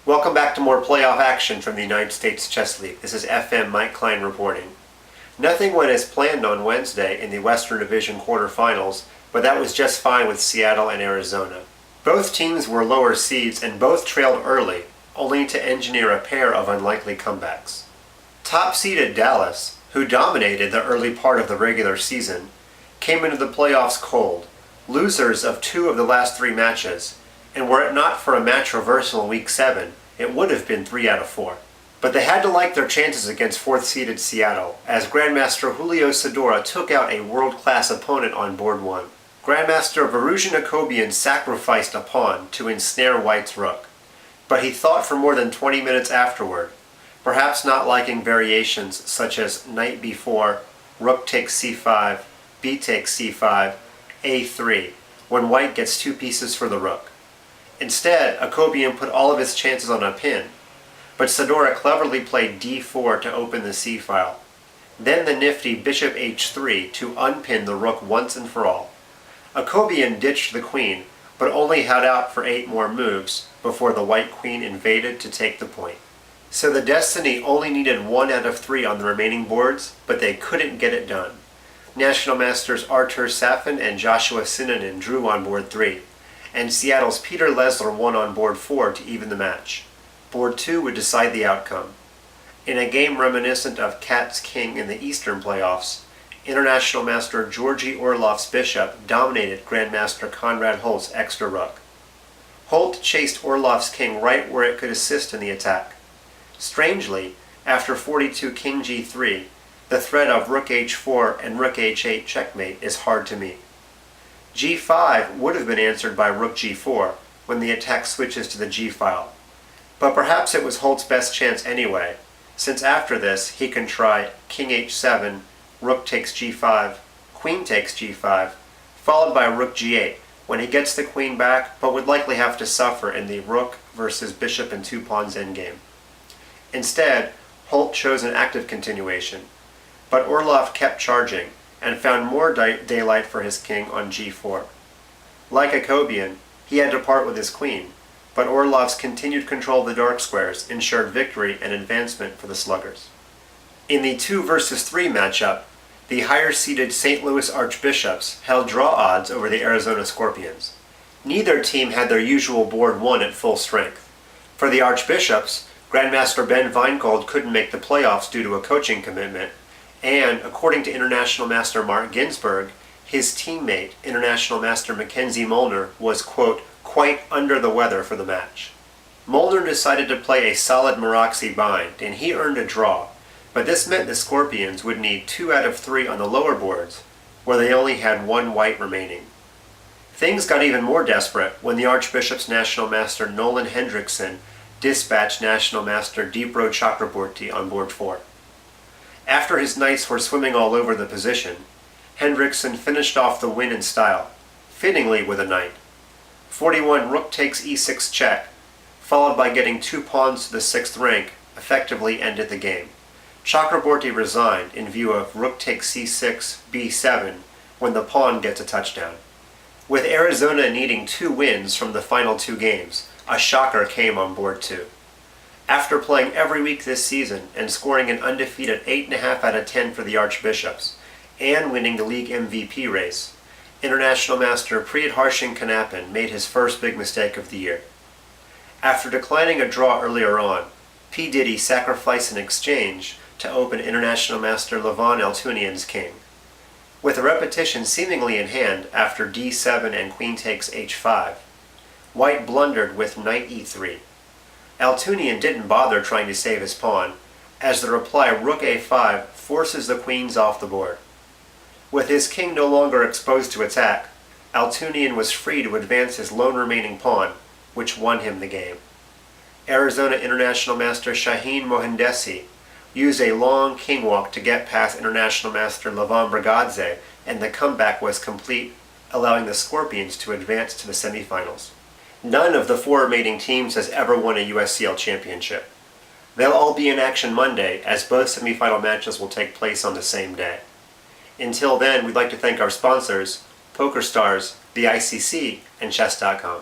Welcome back to more playoff action from the United States Chess League. This is FM Mike Klein reporting. Nothing went as planned on Wednesday in the Western Division Quarterfinals, but that was just fine with Seattle and Arizona. Both teams were lower seeds and both trailed early, only to engineer a pair of unlikely comebacks. Top-seeded Dallas, who dominated the early part of the regular season, came into the playoffs cold, losers of 2 of the last 3 matches, and were it not for a match reversal in Week 7, it would have been 3 out of 4. But they had to like their chances against 4th-seeded Seattle, as Grandmaster Julio Sadora took out a world-class opponent on board 1. Grandmaster Varuzhin Akobian sacrificed a pawn to ensnare White's rook, but he thought for more than 20 minutes afterward, perhaps not liking variations such as knight b4, rook takes c5, b takes c5, a3, when White gets 2 pieces for the rook. Instead, Akobian put all of his chances on a pin, but Sadora cleverly played d4 to open the c-file, then the nifty bishop h3 to unpin the rook once and for all. Akobian ditched the queen, but only held out for 8 more moves before the white queen invaded to take the point. So the Destiny only needed 1 out of 3 on the remaining boards, but they couldn't get it done. National Masters Artur Safin and Joshua Sinanen drew on board 3, and Seattle's Peter Lesler won on board 4 to even the match. Board 2 would decide the outcome. In a game reminiscent of Cat's King in the Eastern playoffs, International Master Georgy Orlov's bishop dominated Grandmaster Conrad Holt's extra rook. Holt chased Orlov's king right where it could assist in the attack. Strangely, after 42 King g3, the threat of rook h4 and rook h8 checkmate is hard to meet. g5 would have been answered by rook g4 when the attack switches to the g-file, but perhaps it was Holt's best chance anyway, since after this he can try king h7, rook takes g5, queen takes g5, followed by rook g8 when he gets the queen back but would likely have to suffer in the rook versus bishop and 2 pawns endgame. Instead, Holt chose an active continuation, but Orlov kept charging and found more daylight for his king on g4. Like Akobian, he had to part with his queen, but Orlov's continued control of the dark squares ensured victory and advancement for the sluggers. In the 2 versus 3 matchup, the higher-seeded St. Louis Archbishops held draw odds over the Arizona Scorpions. Neither team had their usual board 1 at full strength. For the Archbishops, Grandmaster Ben Weingold couldn't make the playoffs due to a coaching commitment, and, according to International Master Mark Ginsburg, his teammate, International Master Mackenzie Molnar, was, quote, quite under the weather for the match. Molnar decided to play a solid Meraxi bind, and he earned a draw, but this meant the Scorpions would need 2 out of 3 on the lower boards, where they only had 1 white remaining. Things got even more desperate when the Archbishop's National Master Nolan Hendrickson dispatched National Master Dipro Chakraborty on board 4. After his knights were swimming all over the position, Hendrickson finished off the win in style, fittingly with a knight. 41 rook takes e6 check, followed by getting 2 pawns to the 6th rank, effectively ended the game. Chakraborty resigned in view of rook takes c6, b7, when the pawn gets a touchdown. With Arizona needing 2 wins from the final 2 games, a shocker came on board 2. After playing every week this season and scoring an undefeated 8.5 out of 10 for the Archbishops, and winning the league MVP race, International Master Priyadharshan Kanappan made his first big mistake of the year. After declining a draw earlier on, P. Diddy sacrificed an exchange to open International Master Levon Eltunian's king. With a repetition seemingly in hand after d7 and queen takes h5, White blundered with knight e3. Eltunian didn't bother trying to save his pawn, as the reply rook a5 forces the queens off the board. With his king no longer exposed to attack, Eltunian was free to advance his lone remaining pawn, which won him the game. Arizona International Master Shaheen Mohandesi used a long king walk to get past International Master Levon Brigadze, and the comeback was complete, allowing the Scorpions to advance to the semifinals. None of the 4 remaining teams has ever won a USCL championship. They'll all be in action Monday, as both semifinal matches will take place on the same day. Until then, we'd like to thank our sponsors, PokerStars, the ICC, and Chess.com.